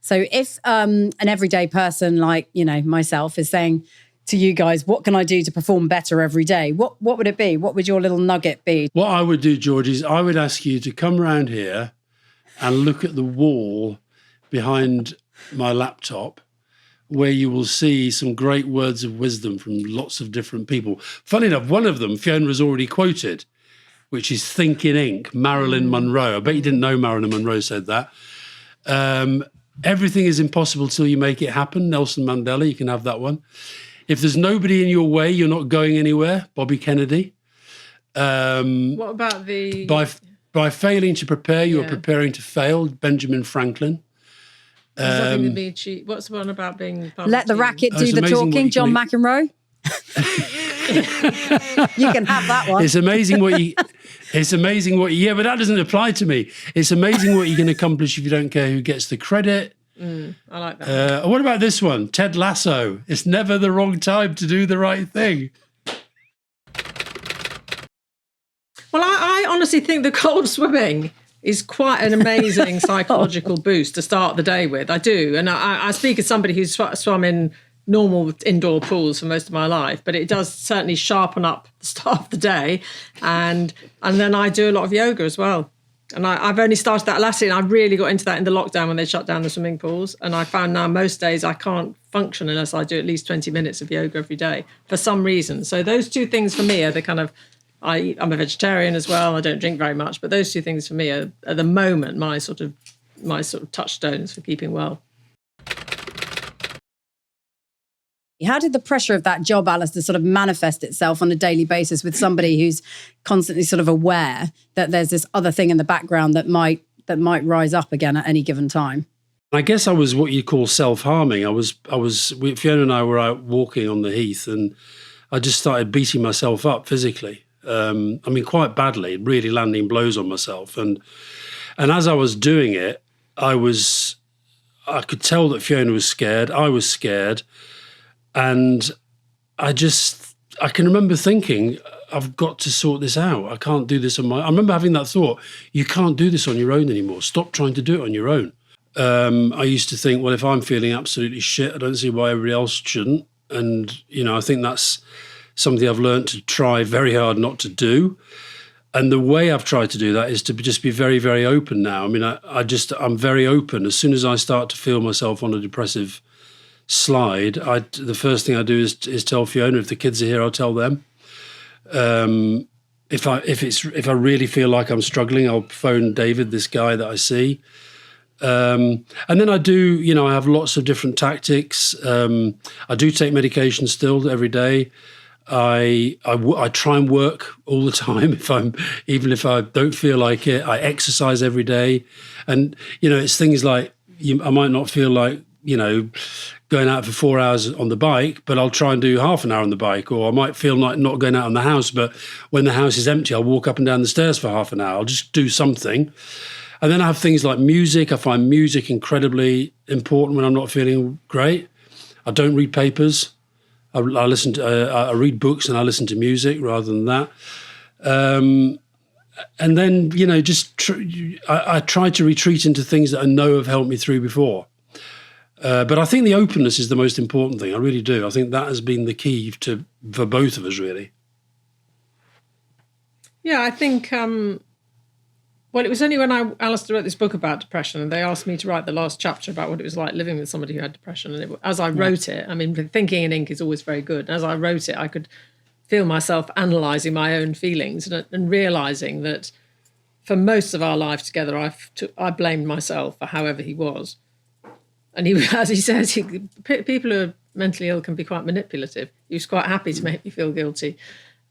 So if an everyday person like, myself is saying to you guys, what can I do to perform better every day? What would it be? What would your little nugget be? What I would do, George, is I would ask you to come around here and look at the wall behind my laptop, where you will see some great words of wisdom from lots of different people. Funny enough, one of them, Fiona has already quoted, which is Think in Ink, Marilyn Monroe. I bet you didn't know Marilyn Monroe said that. Everything is impossible till you make it happen, Nelson Mandela, you can have that one. If there's nobody in your way, you're not going anywhere, Bobby Kennedy. What about the... By failing to prepare, you are preparing to fail, Benjamin Franklin. There's nothing to be cheap. What's the one about being... Let the racket do the talking, John McEnroe. You can have that one. It's amazing what you... Yeah, but that doesn't apply to me. It's amazing what you can accomplish if you don't care who gets the credit. I like that. What about this one? Ted Lasso. It's never the wrong time to do the right thing. Well, I honestly think the cold swimming is quite an amazing psychological boost to start the day with. I do. And I speak as somebody who's swum in normal indoor pools for most of my life, but it does certainly sharpen up the start of the day. And then I do a lot of yoga as well. And I've only started that last year, and I really got into that in the lockdown when they shut down the swimming pools. And I found now most days I can't function unless I do at least 20 minutes of yoga every day for some reason. So those two things for me are the kind of... I'm a vegetarian as well. I don't drink very much, but those two things for me are at the moment my sort of touchstones for keeping well. How did the pressure of that job, Alastair, sort of manifest itself on a daily basis with somebody who's constantly sort of aware that there's this other thing in the background that might rise up again at any given time? I guess I was what you call self-harming. Fiona and I were out walking on the heath, and I just started beating myself up physically. Quite badly, really landing blows on myself. And as I was doing it, I could tell that Fiona was scared. I was scared. And I can remember thinking, I've got to sort this out. I can't do this on my own. I remember having that thought, you can't do this on your own anymore. Stop trying to do it on your own. I used to think, well, if I'm feeling absolutely shit, I don't see why everybody else shouldn't. And, I think that's something I've learned to try very hard not to do. And the way I've tried to do that is to just be very, very open now. I'm very open. As soon as I start to feel myself on a depressive slide, the first thing I do is tell Fiona. If the kids are here, I'll tell them. If I really feel like I'm struggling, I'll phone David, this guy that I see. And then I do, I have lots of different tactics. I do take medication still every day. I try and work all the time. Even if I don't feel like it, I exercise every day. And, it's things like I might not feel like, going out for 4 hours on the bike, but I'll try and do half an hour on the bike. Or I might feel like not going out on the house, but when the house is empty, I'll walk up and down the stairs for half an hour. I'll just do something. And then I have things like music. I find music incredibly important when I'm not feeling great. I don't read papers. I read books and I listen to music rather than that. And then, I try to retreat into things that I know have helped me through before. But I think the openness is the most important thing. I really do. I think that has been the key for both of us, really. Yeah, I think... Well, it was only when Alastair wrote this book about depression, and they asked me to write the last chapter about what it was like living with somebody who had depression. And as I wrote it, thinking in ink is always very good. And as I wrote it, I could feel myself analysing my own feelings and realising that for most of our life together, I blamed myself for however he was. And he, as he says, people who are mentally ill can be quite manipulative. He was quite happy to make me feel guilty.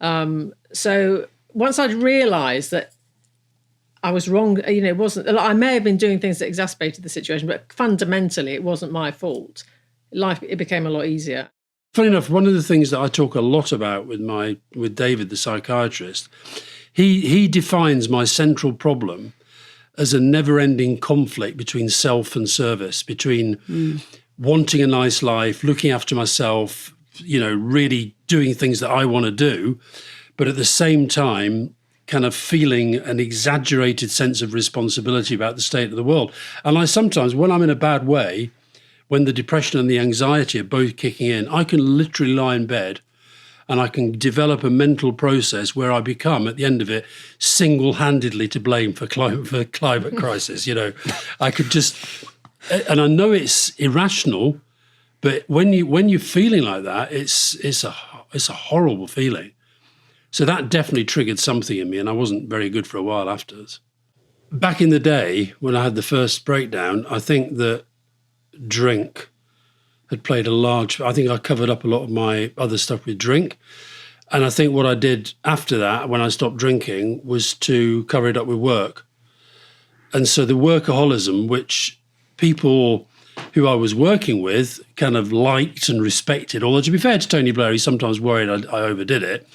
So once I'd realised that I was wrong, it wasn't, I may have been doing things that exacerbated the situation, but fundamentally it wasn't my fault. It became a lot easier. Funny enough, one of the things that I talk a lot about with David, the psychiatrist, he defines my central problem as a never-ending conflict between self and service, between wanting a nice life, looking after myself, really doing things that I want to do, but at the same time, kind of feeling an exaggerated sense of responsibility about the state of the world. And I sometimes, when I'm in a bad way, when the depression and the anxiety are both kicking in, I can literally lie in bed and I can develop a mental process where I become, at the end of it, single-handedly to blame for climate crisis. I could just, and I know it's irrational, but when you're feeling like that, it's a horrible feeling. So that definitely triggered something in me, and I wasn't very good for a while afterwards. Back in the day, when I had the first breakdown, I think that drink had played a large... I think I covered up a lot of my other stuff with drink. And I think what I did after that, when I stopped drinking, was to cover it up with work. And so the workaholism, which people who I was working with kind of liked and respected, although to be fair to Tony Blair, he sometimes worried I overdid it.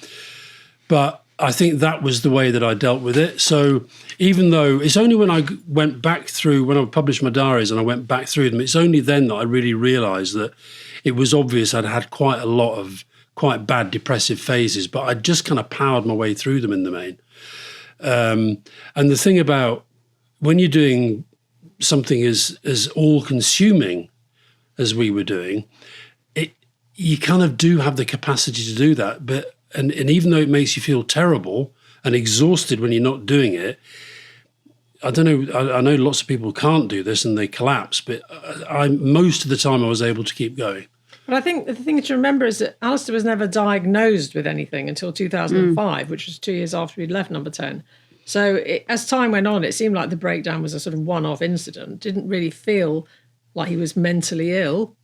But I think that was the way that I dealt with it. So even though it's only when I went back through, when I published my diaries and I went back through them, it's only then that I really realised that it was obvious I'd had quite a lot of quite bad depressive phases, but I just kind of powered my way through them in the main. And the thing about when you're doing something as all-consuming as we were doing, you kind of do have the capacity to do that. But and even though it makes you feel terrible and exhausted when you're not doing it, I don't know. I know lots of people can't do this and they collapse, but most of the time I was able to keep going. But I think the thing to remember is that Alastair was never diagnosed with anything until 2005, which was 2 years after he'd left Number 10. So as time went on, it seemed like the breakdown was a sort of one-off incident. Didn't really feel like he was mentally ill.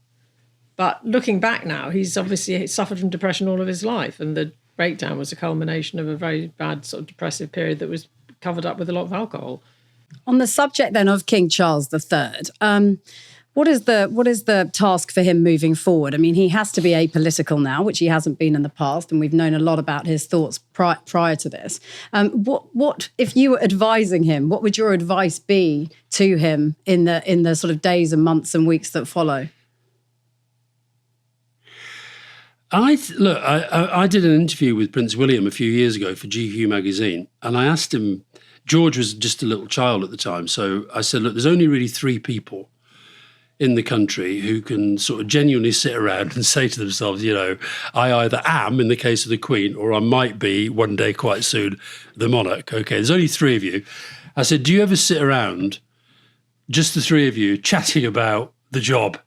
But looking back now, he's obviously suffered from depression all of his life. And the breakdown was a culmination of a very bad sort of depressive period that was covered up with a lot of alcohol. On the subject then of King Charles III, what is the task for him moving forward? I mean, he has to be apolitical now, which he hasn't been in the past, and we've known a lot about his thoughts prior to this. What if you were advising him? What would your advice be to him in the sort of days and months and weeks that follow? I did an interview with Prince William a few years ago for GQ magazine, and I asked him. George was just a little child at the time, so I said, look, there's only really 3 people in the country who can sort of genuinely sit around and say to themselves, I either am, in the case of the Queen, or I might be one day quite soon, the monarch. Okay, there's only 3 of you. I said, do you ever sit around, just the 3 of you, chatting about the job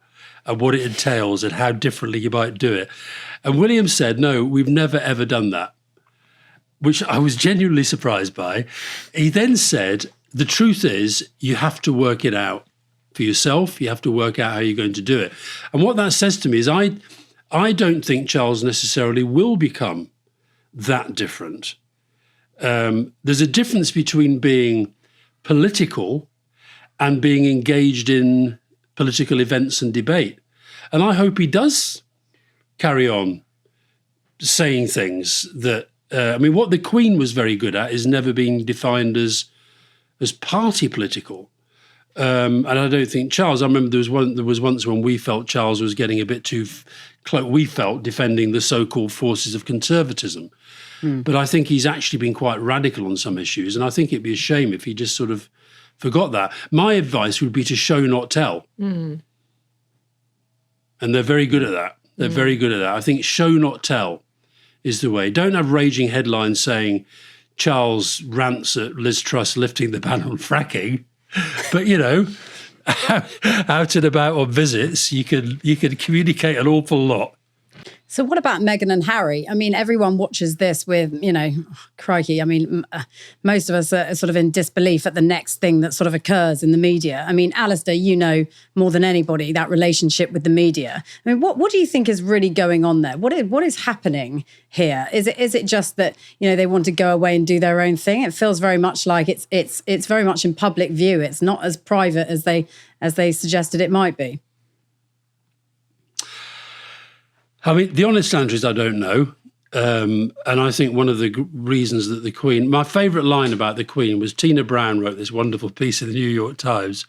and what it entails and how differently you might do it? And William said, no, we've never, ever done that, which I was genuinely surprised by. He then said, the truth is you have to work it out for yourself. You have to work out how you're going to do it. And what that says to me is I don't think Charles necessarily will become that different. There's a difference between being political and being engaged in political events and debate. And I hope he does carry on saying things that, what the Queen was very good at is never being defined as party political. And I don't think Charles, I remember there was once when we felt Charles was getting a bit too close, we felt defending the so-called forces of conservatism. But I think he's actually been quite radical on some issues. And I think it'd be a shame if he just sort of forgot that. My advice would be to show, not tell. And they're very good at that. They're very good at that. I think show, not tell is the way. Don't have raging headlines saying Charles rants at Liz Truss lifting the ban on fracking. But, out and about on visits, you can communicate an awful lot. So what about Meghan and Harry? I mean, everyone watches this with, crikey. I mean, most of us are sort of in disbelief at the next thing that sort of occurs in the media. I mean, Alastair, more than anybody, that relationship with the media. I mean, what do you think is really going on there? What is happening here? Is it just that, they want to go away and do their own thing? It feels very much like it's very much in public view. It's not as private as they suggested it might be. I mean, the honest answer is I don't know. And I think one of the reasons that the Queen... My favourite line about the Queen was Tina Brown wrote this wonderful piece in the New York Times,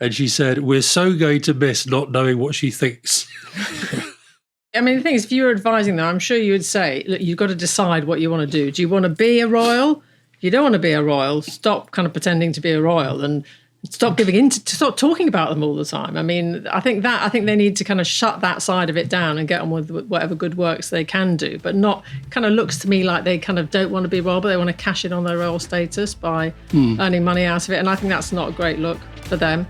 and she said, we're so going to miss not knowing what she thinks. I mean, the thing is, if you were advising them, I'm sure you would say, look, you've got to decide what you want to do. Do you want to be a royal? If you don't want to be a royal, stop kind of pretending to be a royal and stop stop talking about them all the time. I mean, I think they need to kind of shut that side of it down and get on with whatever good works they can do, but not kind of looks to me like they kind of don't want to be royal, but they want to cash in on their royal status by earning money out of it. And I think that's not a great look for them.